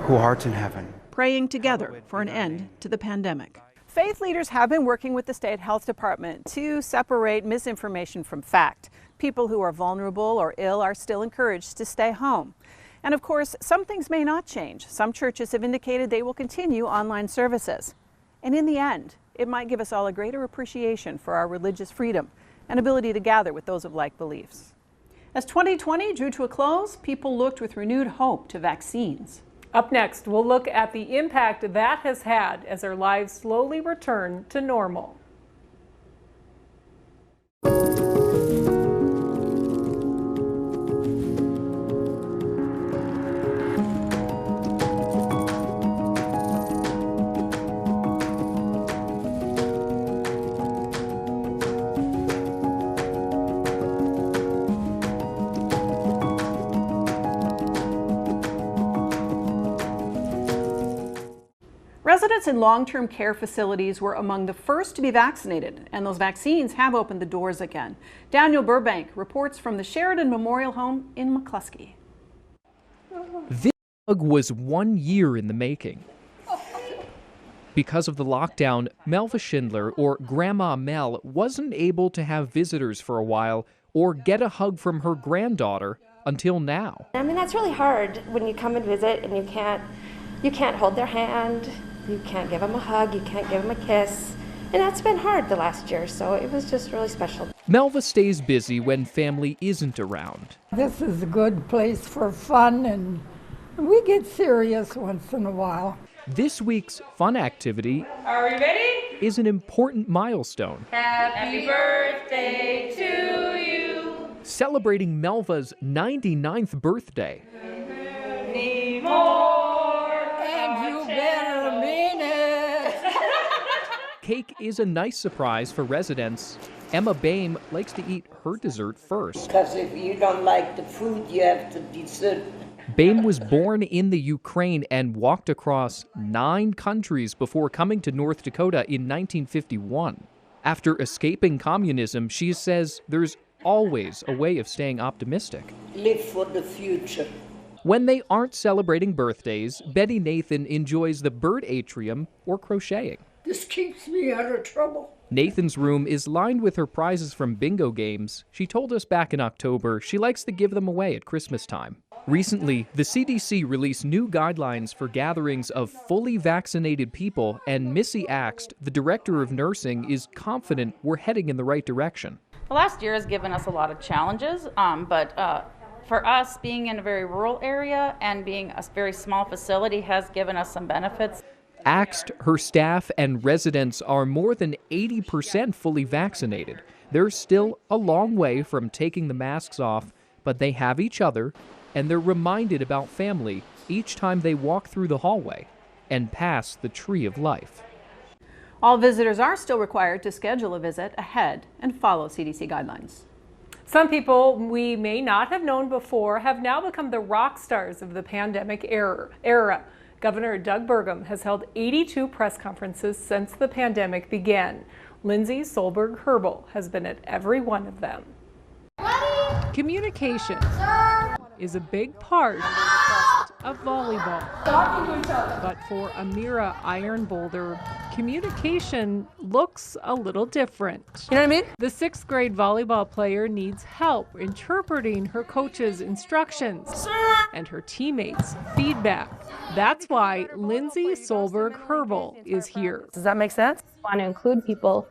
who art in heaven. Praying together for an end to the pandemic. Faith leaders have been working with the state health department to separate misinformation from fact. People who are vulnerable or ill are still encouraged to stay home. And of course, some things may not change. Some churches have indicated they will continue online services. And in the end, it might give us all a greater appreciation for our religious freedom and ability to gather with those of like beliefs. As 2020 drew to a close, people looked with renewed hope to vaccines. Up next, we'll look at the impact that has had as our lives slowly return to normal. Residents in long-term care facilities were among the first to be vaccinated, and those vaccines have opened the doors again. Daniel Burbank reports from the Sheridan Memorial Home in McCluskey. This hug was 1 year in the making. Because of the lockdown, Melva Schindler, or Grandma Mel, wasn't able to have visitors for a while or get a hug from her granddaughter until now. I mean, that's really hard when you come and visit and you can't hold their hand, you can't give them a hug, you can't give them a kiss. And that's been hard the last year, so it was just really special. Melva stays busy when family isn't around. This is a good place for fun and We get serious once in a while. This week's fun activity Are we ready? is an important milestone, Happy birthday to you. celebrating Melva's 99th birthday. Need more. And you better mean it. Cake is a nice surprise for residents. Emma Boehm likes to eat her dessert first. Because if you don't like the food, you have the dessert. Boehm was born in the Ukraine and walked across 9 countries before coming to North Dakota in 1951. After escaping communism, she says there's always a way of staying optimistic. Live for the future. When they aren't celebrating birthdays, Betty Nathan enjoys the bird atrium or crocheting. This keeps me out of trouble. Nathan's room is lined with her prizes from bingo games. She told us back in October she likes to give them away at Christmas time. Recently, the CDC released new guidelines for gatherings of fully vaccinated people, and Missy Axt, the director of nursing, is confident we're heading in the right direction. The last year has given us a lot of challenges, but for us, being in a very rural area and being a very small facility has given us some benefits. Axt, her staff, and residents are more than 80% fully vaccinated. They're still a long way from taking the masks off, but they have each other, and they're reminded about family each time they walk through the hallway and pass the tree of life. All visitors are still required to schedule a visit ahead and follow CDC guidelines. Some people we may not have known before have now become the rock stars of the pandemic era. Governor Doug Burgum has held 82 press conferences since the pandemic began. Lindsay Solberg Herbal has been at every one of them. Communication is a big part of volleyball. But for Amira Ironboulder, communication looks a little different. You know what I mean? The 6th grade volleyball player needs help interpreting her coach's instructions and her teammates' feedback. That's why Lindsay Solberg Herbal is here. Does that make sense? Want to include people,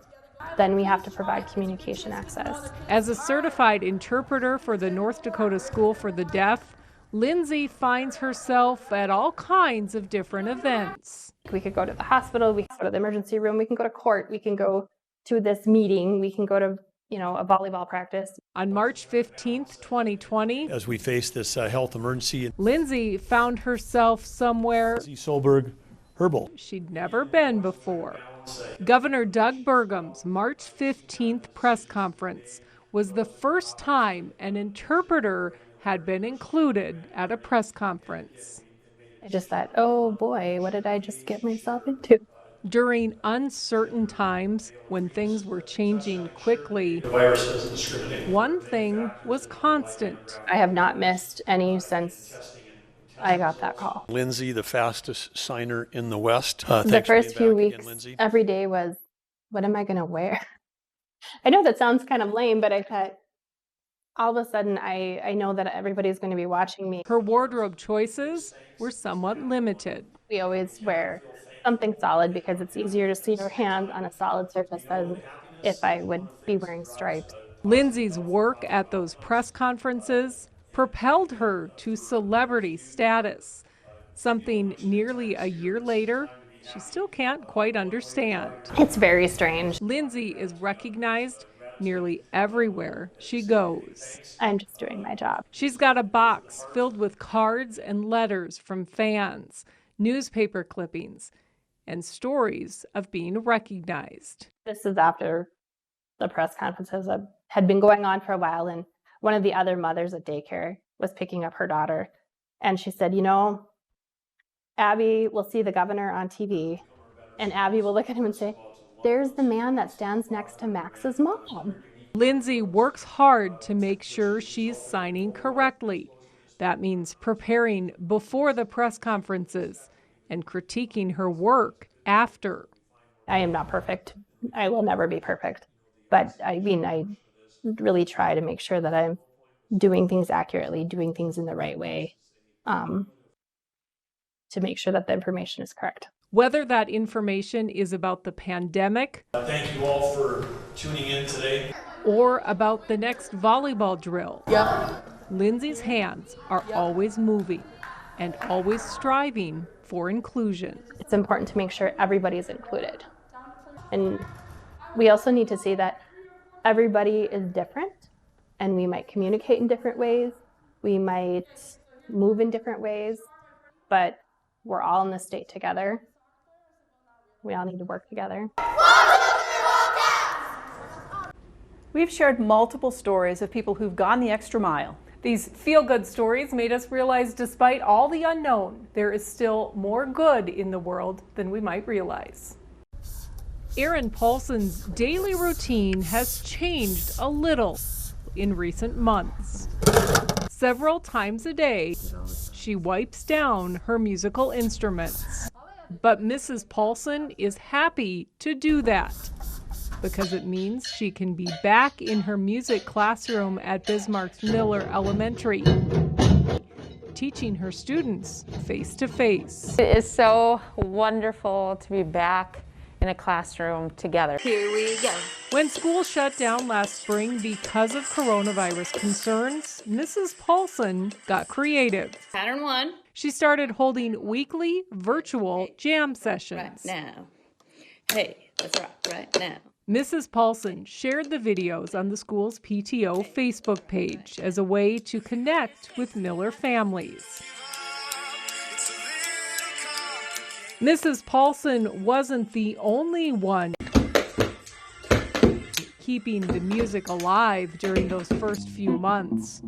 then we have to provide communication access. As a certified interpreter for the North Dakota School for the Deaf, Lindsay finds herself at all kinds of different events. We could go to the hospital, we can go to the emergency room, we can go to court, we can go to this meeting, we can go to, a volleyball practice. On March 15th, 2020, As we face this health emergency, Lindsay found herself somewhere Lindsay Solberg Herbal she'd never been before. Governor Doug Burgum's March 15th press conference was the first time an interpreter had been included at a press conference. I just thought, oh boy, what did I just get myself into? During uncertain times when things were changing quickly, the virus doesn't discriminate. One thing was constant. I have not missed any since I got that call. Lindsay, the fastest signer in the West. The first few weeks, every day was, what am I going to wear? I know that sounds kind of lame, but I thought, all of a sudden, I know that everybody's going to be watching me. Her wardrobe choices were somewhat limited. We always wear something solid because it's easier to see your hand on a solid surface than if I would be wearing stripes. Lindsay's work at those press conferences propelled her to celebrity status, something nearly a year later she still can't quite understand. It's very strange. Lindsay is recognized nearly everywhere she goes. I'm just doing my job. She's got a box filled with cards and letters from fans, newspaper clippings, and stories of being recognized. This is after the press conferences that had been going on for a while, and one of the other mothers at daycare was picking up her daughter, and she said, Abby will see the governor on TV, and Abby will look at him and say, there's the man that stands next to Max's mom. Lindsay works hard to make sure she's signing correctly. That means preparing before the press conferences and critiquing her work after. I am not perfect. I will never be perfect. But I really try to make sure that I'm doing things accurately, doing things in the right way, to make sure that the information is correct. Whether that information is about the pandemic, Thank you all for tuning in today, or about the next volleyball drill. Lindsay's hands are always moving. and always striving for inclusion. It's important to make sure everybody's included. And we also need to see that everybody is different, and we might communicate in different ways, we might move in different ways, but we're all in this state together. We all need to work together. We've shared multiple stories of people who've gone the extra mile. These feel-good stories made us realize despite all the unknown, there is still more good in the world than we might realize. Erin Paulson's daily routine has changed a little in recent months. Several times a day, she wipes down her musical instruments. But Mrs. Paulson is happy to do that because it means she can be back in her music classroom at Bismarck's Miller Elementary, teaching her students face to face. It is so wonderful to be back in a classroom together. Here we go. When school shut down last spring because of coronavirus concerns, Mrs. Paulson got creative. Pattern 1. She started holding weekly virtual jam sessions. Right now. Hey, let's rock right now. Mrs. Paulson shared the videos on the school's PTO Facebook page as a way to connect with Miller families. Mrs. Paulson wasn't the only one keeping the music alive during those first few months.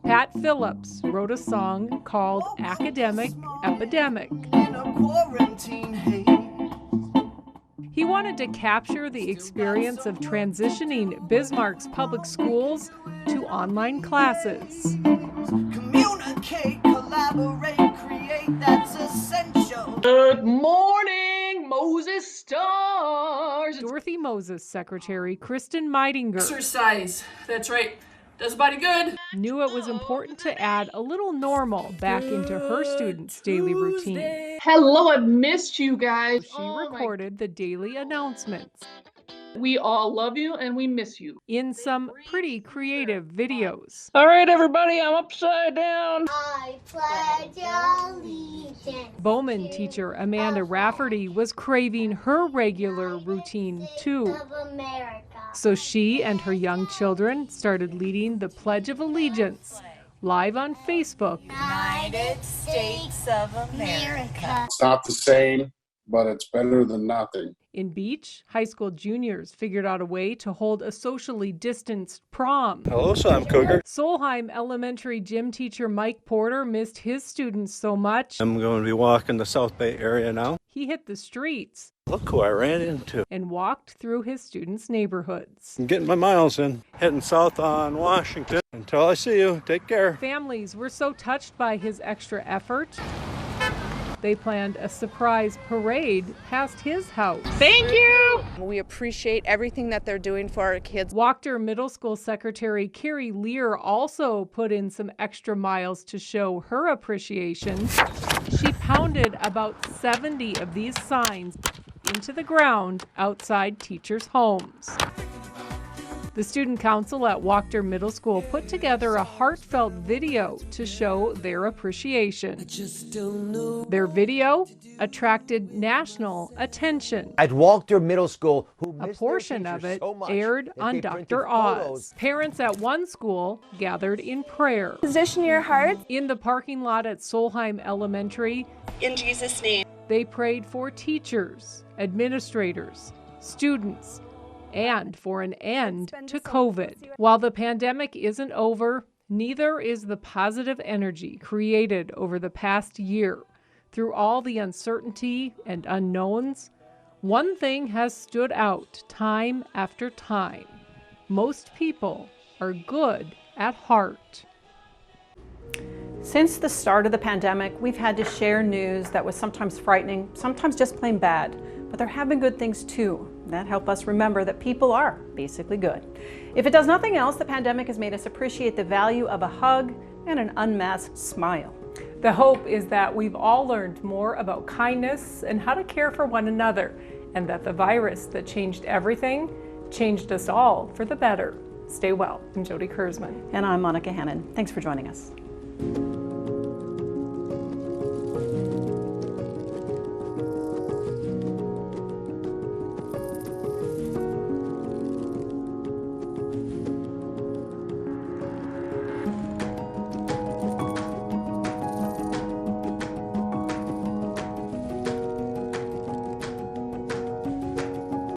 Pat Phillips wrote a song called Academic Epidemic. He wanted to capture the experience of transitioning Bismarck's public schools to online classes. Communicate, collaborate, create, that's essential. Good morning, Moses Stars! Dorothy Moses Secretary Kristen Meidinger. Exercise, that's right. Does body good. Knew it was important to add a little normal back into her students' daily routine. Hello, I've missed you guys. She recorded the daily announcements. We all love you and we miss you. In some pretty creative videos. All right, everybody, I'm upside down. I pledge allegiance. Bowman teacher Amanda Rafferty was craving her regular routine too. So she and her young children started leading the Pledge of Allegiance live on Facebook. United States of America. It's not the same, but it's better than nothing. In Beach, high school juniors figured out a way to hold a socially distanced prom. Hello, Sam Cougar. Solheim Elementary gym teacher Mike Porter missed his students so much. I'm going to be walking the South Bay area now. He hit the streets. Look who I ran into. And walked through his students' neighborhoods. I'm getting my miles in, heading south on Washington. Until I see you, take care. Families were so touched by his extra effort, they planned a surprise parade past his house. Thank you! We appreciate everything that they're doing for our kids. Wachter Middle School Secretary Carrie Lear also put in some extra miles to show her appreciation. She pounded about 70 of these signs into the ground outside teachers' homes. The Student Council at Wachter Middle School put together a heartfelt video to show their appreciation. Their video attracted national attention. At Wachter Middle School, a portion of it aired on Dr. Oz. Parents at one school gathered in prayer. Position your heart. In the parking lot at Solheim Elementary, In Jesus' name. They prayed for teachers, administrators, students, and for an end to COVID. While the pandemic isn't over, neither is the positive energy created over the past year. Through all the uncertainty and unknowns, one thing has stood out time after time. Most people are good at heart. Since the start of the pandemic, we've had to share news that was sometimes frightening, sometimes just plain bad. But there have been good things too that help us remember that people are basically good. If it does nothing else, the pandemic has made us appreciate the value of a hug and an unmasked smile. The hope is that we've all learned more about kindness and how to care for one another, and that the virus that changed everything changed us all for the better. Stay well. I'm Jody Kurzman. And I'm Monica Hannon. Thanks for joining us.